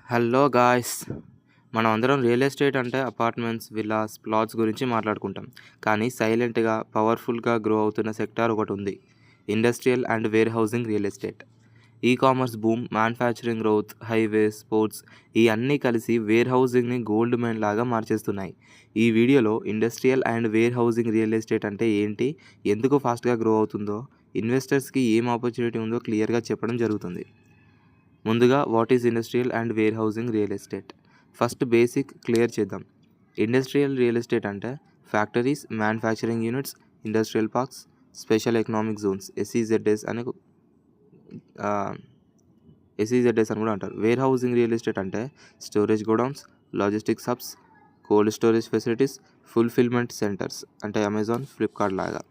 Hello guys, మనం అందరం real estate అంటే అపార్ట్మెంట్స్, విల్లాస్, ప్లాట్స్ గురించి మాట్లాడుకుంటాం. కానీ సైలెంట్గా, పవర్ఫుల్గా గ్రో అవుతున్న సెక్టార్ ఒకటి ఉంది: industrial and warehousing real estate. Ecommerce boom, manufacturing growth, highways, ports ఈ అన్నీ కలిసి వేర్ హౌసింగ్ని గోల్డ్ మైన్ లాగా మార్చేస్తున్నాయి. ఈ వీడియోలో industrial and warehousing real estate అంటే ఏంటి, ఎందుకు ఫాస్ట్గా గ్రో అవుతుందో, ఇన్వెస్టర్స్కి ఏం ఆపర్చునిటీ ఉందో క్లియర్గా చెప్పడం జరుగుతుంది. ముందుగా what is industrial and warehousing real estate. First basic clear చేద్దాం. ఇండస్ట్రియల్ రియల్ ఎస్టేట్ అంటే factories, manufacturing units, industrial parks, special economic zones, ఎస్ఈజెడ్ఎస్ అని కూడా అంటారు. వేర్ హౌసింగ్ రియల్ ఎస్టేట్ అంటే storage godowns, logistics hubs, cold storage facilities, fulfilment centres అంటే Amazon, Flipkart లాగా.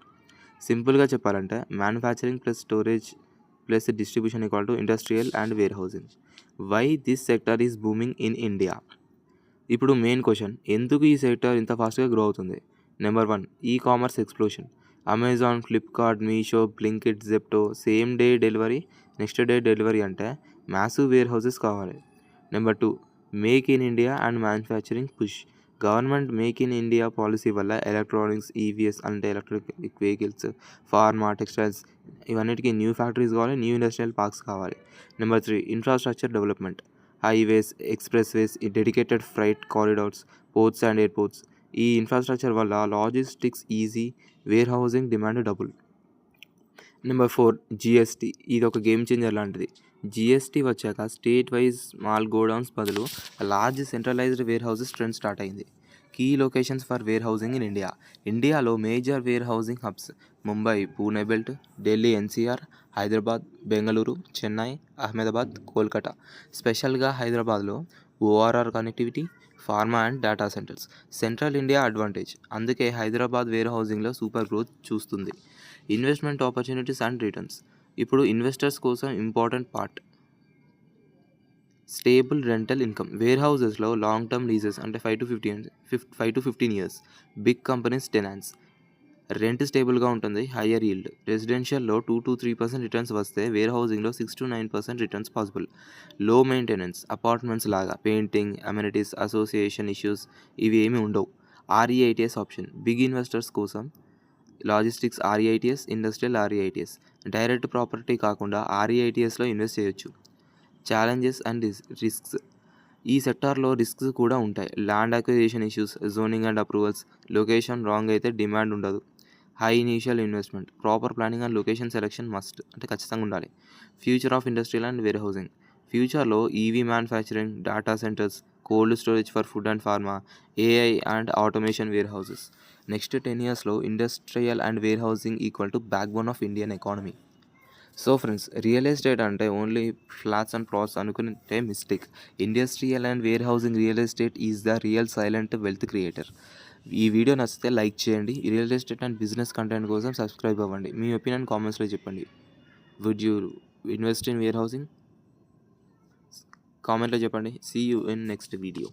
సింపుల్గా చెప్పాలంటే manufacturing plus storage plus distribution equal to industrial and warehousing. Why this sector is booming in India? ఇప్పుడు main question, ఎందుకు ఈ sector ఇంత ఫాస్ట్గా grow అవుతుంది? Number 1, e commerce explosion. Amazon, Flipkart, Meesho, Blinkit, Zepto same day delivery, next day delivery అంటే massive warehouses కావాలి. Number 2, make in India and manufacturing push. Government make in India policy వల్ల electronics, EVs అంటే electric vehicles, pharma, textiles ఇవన్నిటికీ new factories కావాలి, new industrial parks కావాలి. Number 3, infrastructure development. Highways, expressways, dedicated freight corridors, ports and airports. ఈ infrastructure వల్ల logistics easy, wear housing demand double. Number 4, GST. ఇది ఒక game changer లాంటిది. GST వచ్చాక state wise small godowns బదులు large centralised warehouses trend start అయింది. Key locations for warehousing in India. ఇండియాలో major warehousing hubs: Mumbai, Pune belt, Delhi NCR, Hyderabad, Bengaluru, Chennai, Ahmedabad, Kolkata. స్పెషల్గా హైదరాబాద్లో ORR connectivity, pharma and data centres. Central India advantage, అందుకే హైదరాబాద్ వేర్ హౌసింగ్లో super growth చూస్తుంది. Investment opportunities and returns. ఇప్పుడు investors కోసం important part: stable rental income. వేర్ హౌసెస్లో లాంగ్ టర్మ్ లీజెస్ అంటే 5 to 15 years. Big companies tenants. Rent స్టేబుల్గా ఉంటుంది, హయ్యర్ ఈల్డ్. రెసిడెన్షియల్లో 2-3% రిటర్న్స్ వస్తే వేర్ హౌసింగ్లో 6-9% returns possible. Low maintenance, apartments లాగా పెయింటింగ్, అమ్యూనిటీస్, అసోసియేషన్ ఇష్యూస్ ఇవి ఏమీ ఉండవు. REITs option. బిగ్ ఇన్వెస్టర్స్ కోసం logistics REITs, industrial REITs. Direct property కాకుండా ఆర్ఈఐటిఎస్లో ఇన్వెస్ట్ చేయొచ్చు. Challenges and risks. ఈ సెక్టార్లో రిస్క్స్ కూడా ఉంటాయి. Land acquisition issues, zoning and approvals, location wrong అయితే డిమాండ్ ఉండదు. High initial investment, proper planning and location selection must అంటే ఖచ్చితంగా ఉండాలి. Future of industrial and warehousing. ఫ్యూచర్లో EV manufacturing, data centres, cold storage for food and pharma, AI and automation warehouses. Next 10 yearsలో industrial and warehousing equal to backbone of Indian economy. So friends, real estate అంటే only flats and plots అనుకుంటే mistake. Industrial and warehousing real estate is the real silent wealth creator. ఈ video నచ్చితే like చేయండి. Real estate and business content కోసం subscribe అవ్వండి. మీ opinion కామెంట్స్లో చెప్పండి. Would you invest in warehousing? కామెంట్లో చెప్పండి. See you in next video.